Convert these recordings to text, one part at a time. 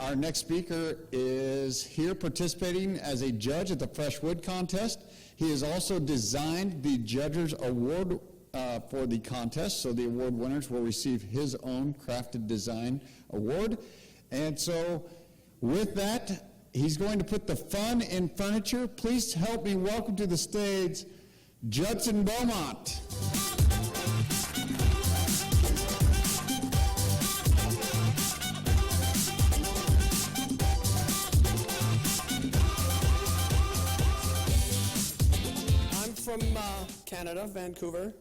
Our next speaker is here participating as a judge at the Fresh Wood Contest. He has also designed the Judges Award for the contest, so the award winners will receive his own crafted design award. And so with that, he's going to put the fun in furniture. Please help me welcome to the stage Judson Beaumont. From Canada, Vancouver,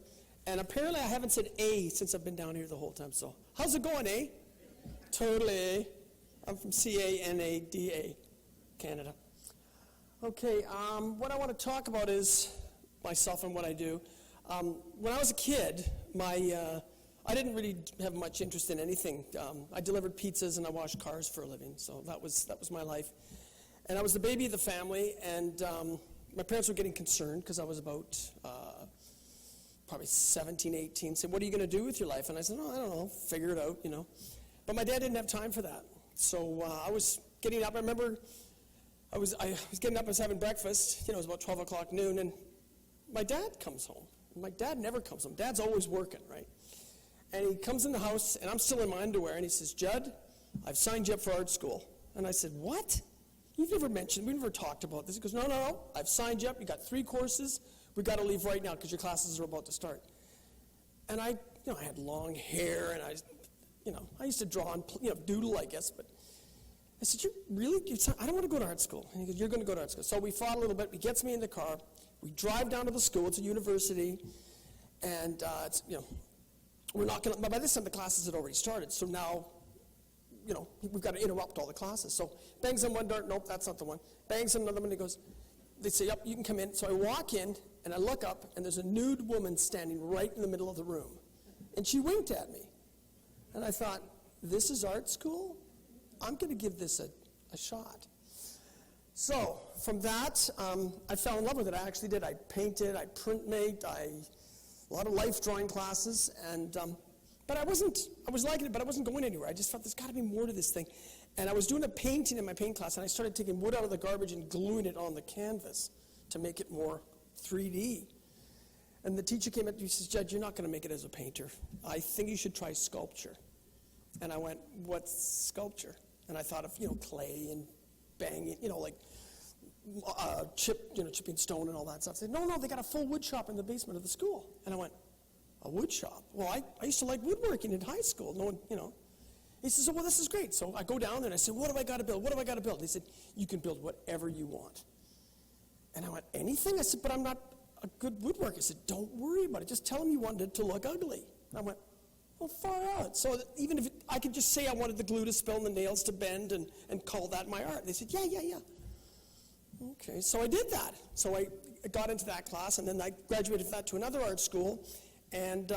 and apparently I haven't said A since I've been down here the whole time, so how's it going, eh? Totally A. I'm from C-A-N-A-D-A, Canada. Okay, what I want to talk about is myself and what I do. When I was a kid, I didn't really have much interest in anything. I delivered pizzas and I washed cars for a living, so that was my life. And I was the baby of the family, and my parents were getting concerned because I was about probably 17, 18, said, what are you going to do with your life? And I said, oh, I don't know, figure it out, you know. But my dad didn't have time for that. So I was getting up. I remember I was getting up, I was having breakfast, you know, it was about 12 o'clock noon, and my dad comes home. My dad never comes home. Dad's always working, right? And he comes in the house, and I'm still in my underwear, and he says, Judd, I've signed you up for art school. And I said, what? You've never mentioned, we never talked about this. He goes, no, I've signed you up. You got 3 courses. We got to leave right now because your classes are about to start. And I had long hair, and I used to draw and, doodle, I guess. But I said, I don't want to go to art school. And he goes, you're going to go to art school. So we fought a little bit. He gets me in the car. We drive down to the school. It's a university. And, we're not going to, by this time the classes had already started. So now, we've got to interrupt all the classes. So bangs on one door, nope, that's not the one. Bangs on another one, they say, yep, you can come in. So I walk in, and I look up, and there's a nude woman standing right in the middle of the room. And she winked at me. And I thought, this is art school? I'm going to give this a shot. So from that, I fell in love with it. I actually did. I painted, I print made, a lot of life drawing classes, and but I was liking it, but I wasn't going anywhere. I just thought there's got to be more to this thing. And I was doing a painting in my paint class, and I started taking wood out of the garbage and gluing it on the canvas to make it more 3D. And the teacher came up to me and says, Judge, you're not going to make it as a painter. I think you should try sculpture. And I went, what's sculpture? And I thought of, clay and banging, like chipping stone and all that stuff. They said, no, they got a full wood shop in the basement of the school. And I went, a wood shop? Well, I used to like woodworking in high school. No one, He says, oh, well, this is great. So I go down there and I said, what do I got to build? What do I got to build? They said, you can build whatever you want. And I went, anything? I said, but I'm not a good woodworker. I said, don't worry about it. Just tell them you wanted it to look ugly. And I went, well, far out. So even if I could just say I wanted the glue to spill and the nails to bend and call that my art. They said, yeah. Okay, so I did that. So I got into that class, and then I graduated from that to another art school. And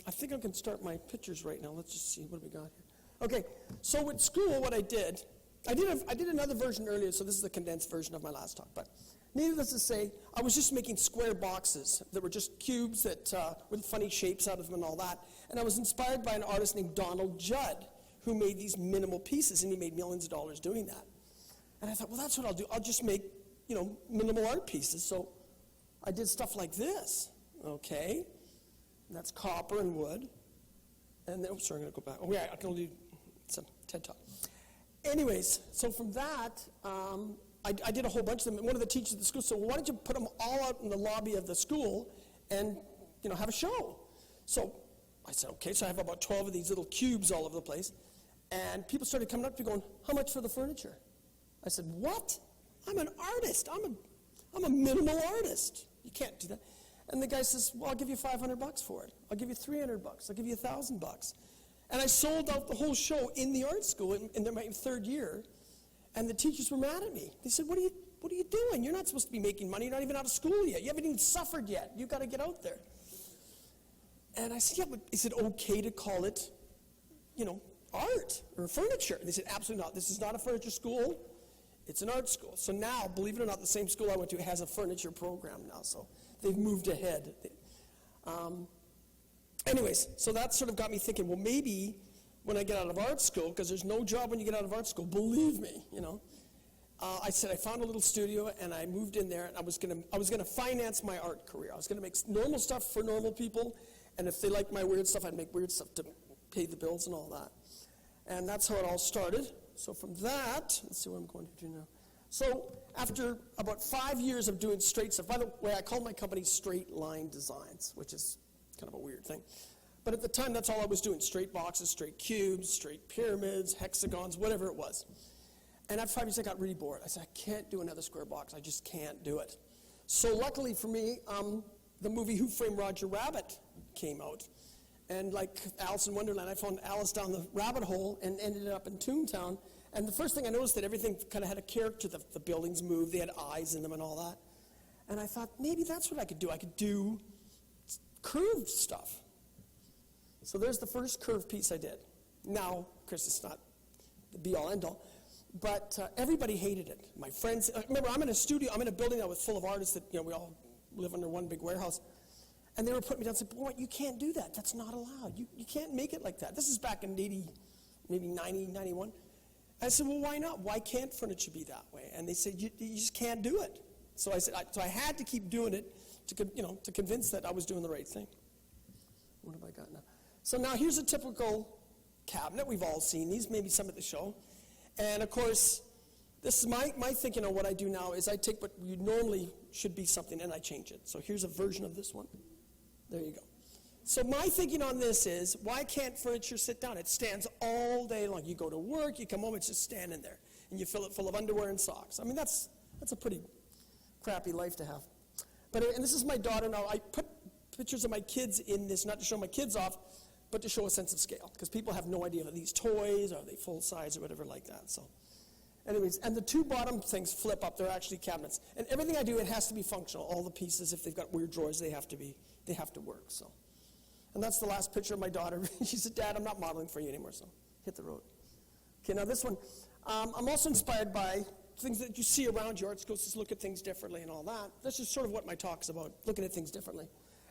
I think I can start my pictures right now. Let's just see, what do we got here? Okay, so with school, what I did another version earlier, so this is the condensed version of my last talk. But needless to say, I was just making square boxes that were just cubes that with funny shapes out of them and all that. And I was inspired by an artist named Donald Judd, who made these minimal pieces, and he made millions of dollars doing that. And I thought, well, that's what I'll do. I'll just make, minimal art pieces. So I did stuff like this, okay? And that's copper and wood. And then, I'm going to go back. Oh, yeah, I can only do some TED Talk. Anyways, so from that, I did a whole bunch of them. One of the teachers at the school said, well, why don't you put them all out in the lobby of the school and, have a show? So I said, okay, so I have about 12 of these little cubes all over the place. And people started coming up to me going, how much for the furniture? I said, what? I'm an artist. I'm a minimal artist. You can't do that. And the guy says, well, I'll give you $500 for it. I'll give you $300. I'll give you $1,000. And I sold out the whole show in the art school in my 3rd year. And the teachers were mad at me. They said, what are you doing? You're not supposed to be making money. You're not even out of school yet. You haven't even suffered yet. You've got to get out there. And I said, yeah, but is it okay to call it, art or furniture? And they said, absolutely not. This is not a furniture school. It's an art school. So now, believe it or not, the same school I went to has a furniture program now. So they've moved ahead. Anyways, so that sort of got me thinking, well, maybe when I get out of art school, because there's no job when you get out of art school, believe me, I said I found a little studio and I moved in there and I was gonna finance my art career. I was gonna make normal stuff for normal people, and if they liked my weird stuff, I'd make weird stuff to pay the bills and all that. And that's how it all started. So from that, let's see what I'm going to do now. So after about 5 years of doing straight stuff, by the way, I called my company Straight Line Designs, which is kind of a weird thing. But at the time, that's all I was doing, straight boxes, straight cubes, straight pyramids, hexagons, whatever it was. And after 5 years, I got really bored. I said, I can't do another square box. I just can't do it. So luckily for me, the movie Who Framed Roger Rabbit came out. And like Alice in Wonderland, I found Alice down the rabbit hole and ended up in Toontown. And the first thing I noticed that everything kind of had a character. The buildings moved, they had eyes in them and all that. And I thought, maybe that's what I could do. I could do curved stuff. So there's the first curved piece I did. Now, of course, it's not the be-all, end-all, but everybody hated it. My friends, remember, I'm in a studio, I'm in a building that was full of artists that, we all live under one big warehouse. And they were putting me down and said, boy, you can't do that. That's not allowed. You can't make it like that. This is back in 80, maybe 90, 91. I said, well, why not? Why can't furniture be that way? And they said, you just can't do it. So I said, so I had to keep doing it to convince that I was doing the right thing. What have I got now? So now here's a typical cabinet. We've all seen these, maybe some at the show. And of course, this is my thinking on what I do now is I take what you normally should be something and I change it. So here's a version of this one. There you go. So my thinking on this is, why can't furniture sit down? It stands all day long. You go to work, you come home, it's just standing there. And you fill it full of underwear and socks. I mean, that's a pretty crappy life to have. And this is my daughter now. I put pictures of my kids in this, not to show my kids off, but to show a sense of scale. Because people have no idea, are these toys, are they full size, or whatever like that. So anyways, and the two bottom things flip up. They're actually cabinets. And everything I do, it has to be functional. All the pieces, if they've got weird drawers, they have to work. So. And that's the last picture of my daughter. She said, Dad, I'm not modeling for you anymore, so hit the road. Okay, now this one. I'm also inspired by things that you see around you. Art schools just look at things differently and all that. That's just sort of what my talk's about, looking at things differently.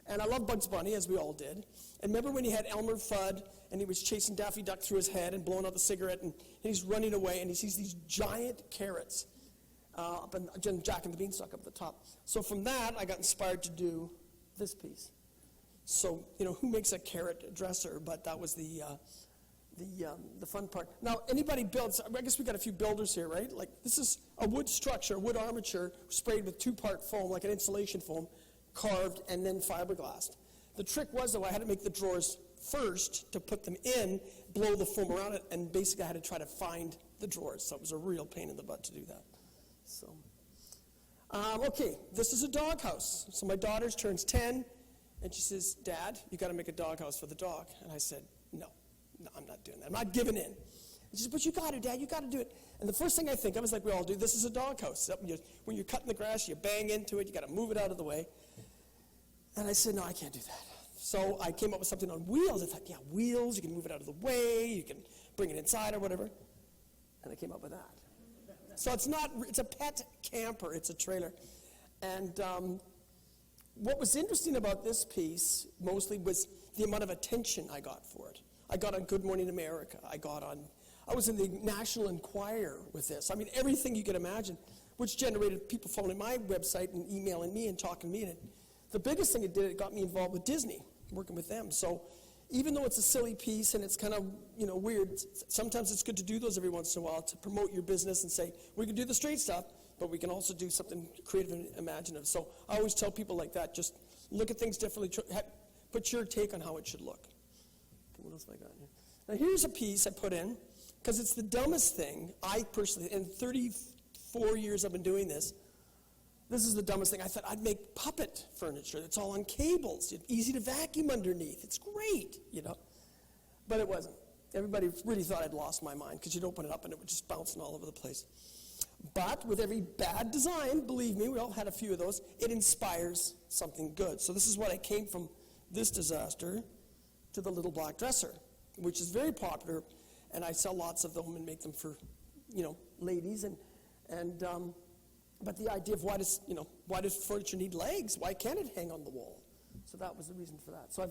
And I love Bugs Bunny, as we all did. And remember when he had Elmer Fudd, and he was chasing Daffy Duck through his head and blowing out the cigarette, and he's running away, and he sees these giant carrots up in Jack and the Beanstalk up at the top. So from that, I got inspired to do this piece. So, who makes a carrot dresser? But that was the fun part. Now, anybody builds, I guess we got a few builders here, right? Like, this is a wood structure, wood armature, sprayed with two-part foam, like an insulation foam, carved, and then fiberglassed. The trick was, though, I had to make the drawers first to put them in, blow the foam around it, and basically I had to try to find the drawers. So it was a real pain in the butt to do that. So, okay, this is a doghouse. So my daughter turns 10, and she says, Dad, you got to make a doghouse for the dog. And I said, no, I'm not doing that. I'm not giving in. And she said, but you got to, Dad, you got to do it. And the first thing I think of is like we all do, this is a doghouse. When you're cutting the grass, you bang into it, you got to move it out of the way. And I said, no, I can't do that. So I came up with something on wheels. I thought, yeah, wheels, you can move it out of the way, you can bring it inside or whatever. And I came up with that. So it's a pet camper, it's a trailer. And what was interesting about this piece mostly was the amount of attention I got for it. I got on Good Morning America. I was in the National Enquirer with this. I mean, everything you could imagine, which generated people following my website and emailing me and talking to me. And the biggest thing it did, it got me involved with Disney, working with them. So even though it's a silly piece and it's kind of, weird, sometimes it's good to do those every once in a while to promote your business and say, we can do the straight stuff, but we can also do something creative and imaginative. So I always tell people like that, just look at things differently, put your take on how it should look. Okay, what else have I got here? Now here's a piece I put in, because it's the dumbest thing, I personally, in 34 years I've been doing this, this is the dumbest thing. I thought I'd make puppet furniture. It's all on cables. It's easy to vacuum underneath. It's great, But it wasn't. Everybody really thought I'd lost my mind, because you'd open it up and it would just bounce all over the place. But with every bad design, believe me, we all had a few of those, it inspires something good. So this is what I came from this disaster to the little black dresser, which is very popular, and I sell lots of them and make them for, ladies. But the idea of why does furniture need legs? Why can't it hang on the wall? So that was the reason for that. So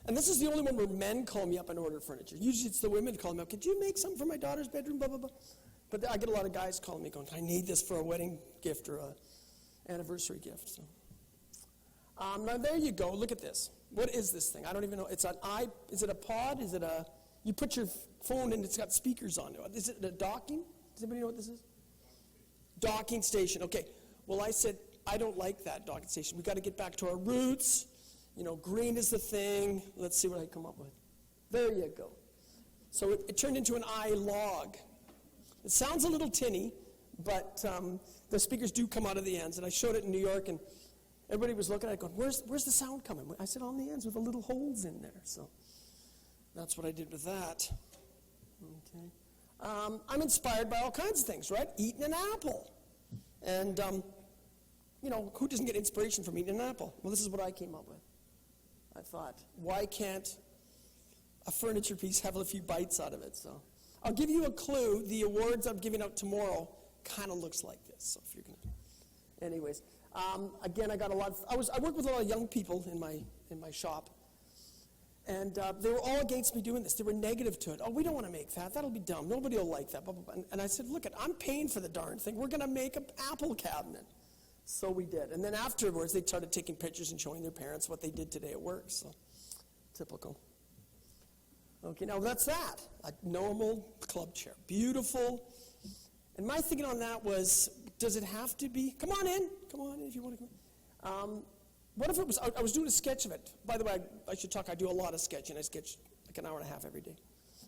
And this is the only one where men call me up and order furniture. Usually it's the women calling me up, could you make something for my daughter's bedroom, blah, blah, blah. But I get a lot of guys calling me going, I need this for a wedding gift or an anniversary gift. So. Now there you go, look at this. What is this thing? I don't even know. It's is it a pod? Is it you put your phone and it's got speakers on it. Is it a docking? Does anybody know what this is? Docking station, okay. Well, I said, I don't like that docking station. We've got to get back to our roots. You know, green is the thing. Let's see what I come up with. There you go. So it turned into an iLog. It sounds a little tinny, but the speakers do come out of the ends. And I showed it in New York, and everybody was looking at it going, where's the sound coming? I said, on the ends with the little holes in there. So that's what I did with that. Okay. I'm inspired by all kinds of things, right? Eating an apple. And, you know, who doesn't get inspiration from eating an apple? Well, this is what I came up with. I thought, why can't a furniture piece have a few bites out of it? So I'll give you a clue. The awards I'm giving out tomorrow kind of looks like this. So if you're going to, anyways, again, I got a lot. I worked with a lot of young people in my shop, and they were all against me doing this. They were negative to it. Oh, we don't want to make that. That'll be dumb. Nobody will like that. Blah, blah, blah. And I said, look, I'm paying for the darn thing. We're going to make an apple cabinet. So we did. And then afterwards, they started taking pictures and showing their parents what they did today at work. So, typical. Okay, now that's that. A normal club chair. Beautiful. And my thinking on that was, does it have to be? Come on in. Come on in if you want to come in. What if it was, I was doing a sketch of it. By the way, I should talk, I do a lot of sketching. I sketch like an hour and a half every day.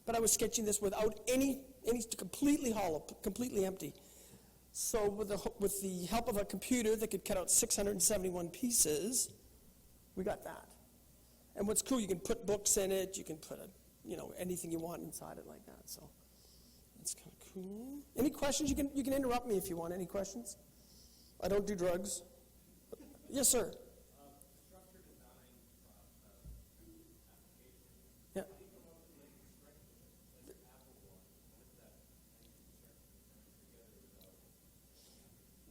But I was sketching this without any completely hollow, completely empty. So with the help of a computer that could cut out 671 pieces, we got that. And what's cool, you can put books in it, you can put anything you want inside it like that. So that's kind of cool. Any questions? You can interrupt me if you want. Any questions? I don't do drugs. Yes, sir. Structure design application. Yeah. How do you come up with the structure? Like Apple one. What is that?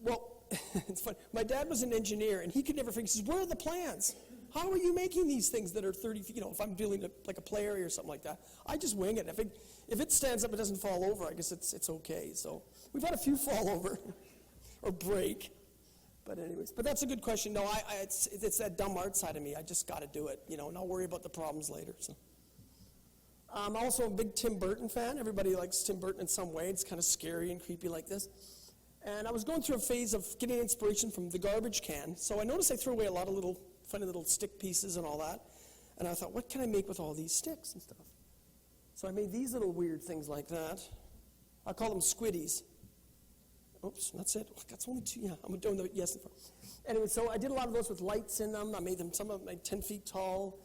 Well, it's funny. My dad was an engineer, and he could never figure. He says, "Where are the plans? How are you making these things that are 30 feet? You know, if I'm dealing with like a play area or something like that, I just wing it. If it stands up, it doesn't fall over. I guess it's okay. So we've had a few fall over or break. But anyways, but that's a good question. No, it's that dumb art side of me. I just got to do it, and I'll worry about the problems later. So. I'm also a big Tim Burton fan. Everybody likes Tim Burton in some way. It's kind of scary and creepy like this. And I was going through a phase of getting inspiration from the garbage can. So I noticed I threw away a lot of funny little stick pieces and all that. And I thought, what can I make with all these sticks and stuff? So I made these little weird things like that. I call them squiddies. Oops, that's it. Oh, that's only two. Yeah, I'm doing the yes. Anyway, so I did a lot of those with lights in them. I made them, some of them like 10 feet tall.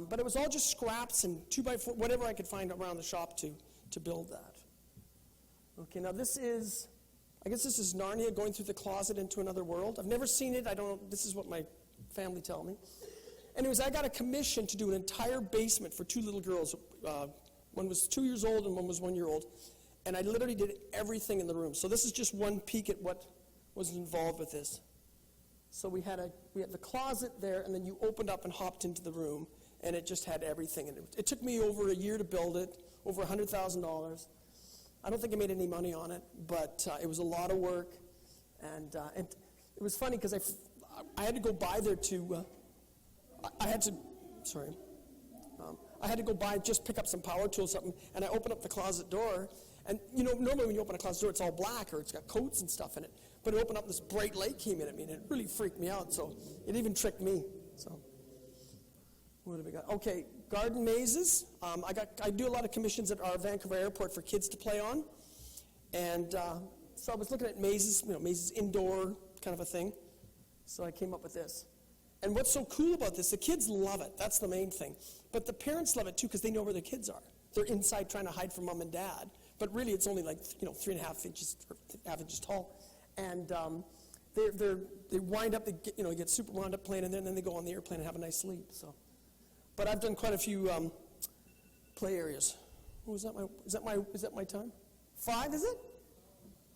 But it was all just scraps and 2x4, whatever I could find around the shop to build that. Okay, now I guess this is Narnia going through the closet into another world. I've never seen it. This is what my family tell me. Anyways, I got a commission to do an entire basement for two little girls. One was 2 years old and one was 1 year old. And I literally did everything in the room. So this is just one peek at what was involved with this. So we had the closet there, and then you opened up and hopped into the room, and it just had everything in it. It took me over a year to build it, over $100,000. I don't think I made any money on it, but it was a lot of work. And it was funny because I had to go by there to, I had to go by, just pick up some power tools or something, and I opened up the closet door. And, normally when you open a closet door, it's all black or it's got coats and stuff in it. But it opened up, this bright light came in at me, and it really freaked me out. So it even tricked me. So what have we got? Okay, garden mazes. I do a lot of commissions at our Vancouver airport for kids to play on. And so I was looking at mazes, mazes indoor kind of a thing. So I came up with this. And what's so cool about this, the kids love it. That's the main thing. But the parents love it too because they know where their kids are. They're inside trying to hide from mom and dad. But really, it's only like 3.5 inches or half inches tall, and they wind up. They get super wound up playing, and then they go on the airplane and have a nice sleep. So, but I've done quite a few play areas. Oh, is that my time? 5, is it?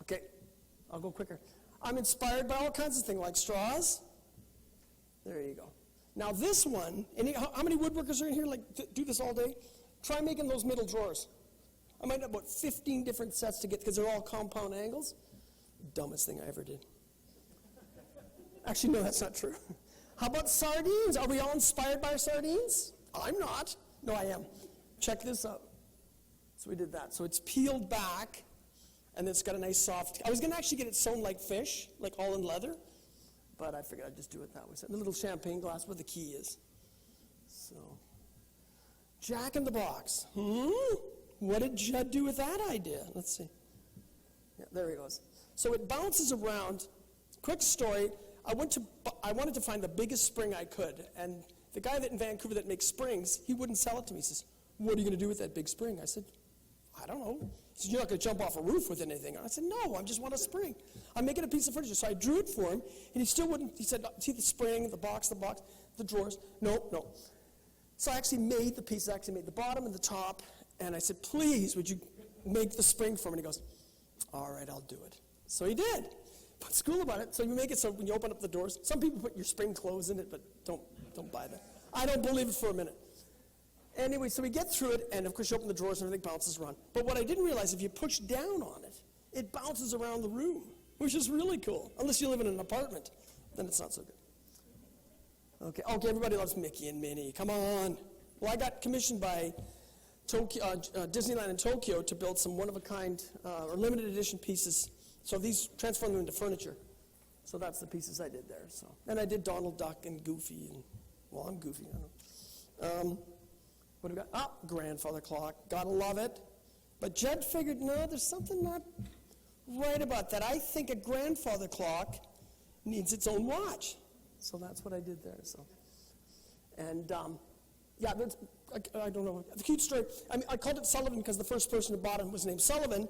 Okay, I'll go quicker. I'm inspired by all kinds of things like straws. There you go. Now this one, how many woodworkers are in here, like, do this all day? Try making those middle drawers. I might have about 15 different sets to get, because they're all compound angles. Dumbest thing I ever did. Actually, no, that's not true. How about sardines? Are we all inspired by sardines? I'm not. No, I am. Check this out. So we did that. So it's peeled back, and it's got a nice soft, I was going to actually get it sewn like fish, like all in leather, but I figured I'd just do it that way. So the little champagne glass where the key is. So, Jack in the Box. What did Judd do with that idea? Let's see. Yeah, there he goes. So it bounces around. Quick story. I wanted to find the biggest spring I could, and the guy in Vancouver that makes springs, he wouldn't sell it to me. He says, "What are you going to do with that big spring?" I said, "I don't know." He said, "You're not going to jump off a roof with anything." I said, "No, I just want a spring. I'm making a piece of furniture." So I drew it for him, and he still wouldn't. He said, "See the spring, the box, the drawers." No. So I actually made the pieces. I actually made the bottom and the top, and I said, "Please, would you make the spring for me?" And he goes, "All right, I'll do it." So he did. But it's cool about it. So you make it so when you open up the doors, some people put your spring clothes in it, but don't buy that. I don't believe it for a minute. Anyway, so we get through it, and of course you open the drawers and everything bounces around. But what I didn't realize, if you push down on it, it bounces around the room, which is really cool. Unless you live in an apartment, then it's not so good. Okay, everybody loves Mickey and Minnie. Come on. Well, I got commissioned by Disneyland in Tokyo to build some one-of-a-kind or limited edition pieces. So these, transform them into furniture. So that's the pieces I did there. So, and I did Donald Duck and Goofy, and, well, I'm Goofy, I don't know. What do we got? Grandfather clock. Gotta love it. But Judd figured, no, there's something not right about that. I think a grandfather clock needs its own watch. So that's what I did there. So, and yeah, I don't know. The cute story. I called it Sullivan because the first person who bought it was named Sullivan,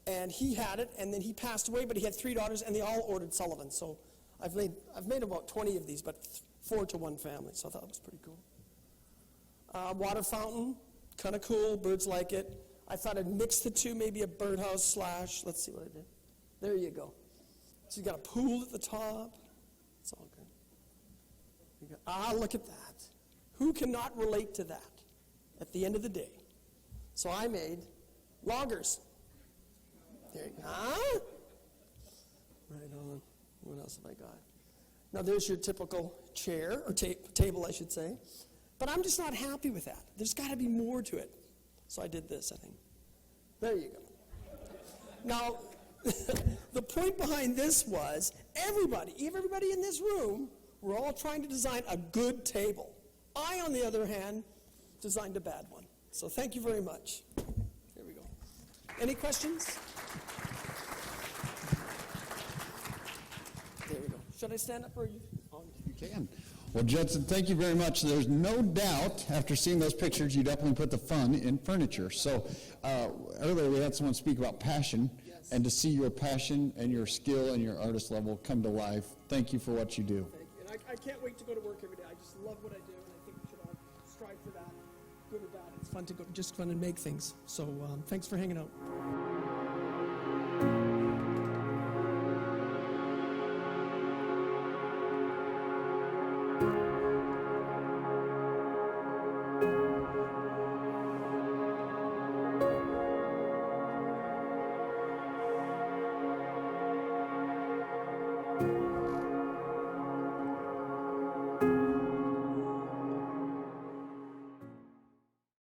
and he had it, and then he passed away. But he had 3 daughters, and they all ordered Sullivan. So I've made about 20 of these, but 4 to 1 family. So I thought it was pretty cool. Water fountain, kind of cool. Birds like it. I thought I'd mix the two, maybe a birdhouse / let's see what I did. There you go. So you got a pool at the top. It's all good. Look at that. Who cannot relate to that at the end of the day? So I made loggers. There you go. Right on. What else have I got? Now there's your typical chair, or table, I should say. But I'm just not happy with that. There's got to be more to it. So I did this, I think. There you go. Now, the point behind this was everybody in this room, we're all trying to design a good table. I, on the other hand, designed a bad one. So thank you very much. Here we go. Any questions? There we go. Should I stand up or you? You can. Well, Judson, thank you very much. There's no doubt, after seeing those pictures, you definitely put the fun in furniture. So earlier we had someone speak about passion, yes. And to see your passion and your skill and your artist level come to life, thank you for what you do. Thank you. And I can't wait to go to work every day. I just love what I do, and I think we should all strive for that, good or bad. It's fun to make things. So thanks for hanging out.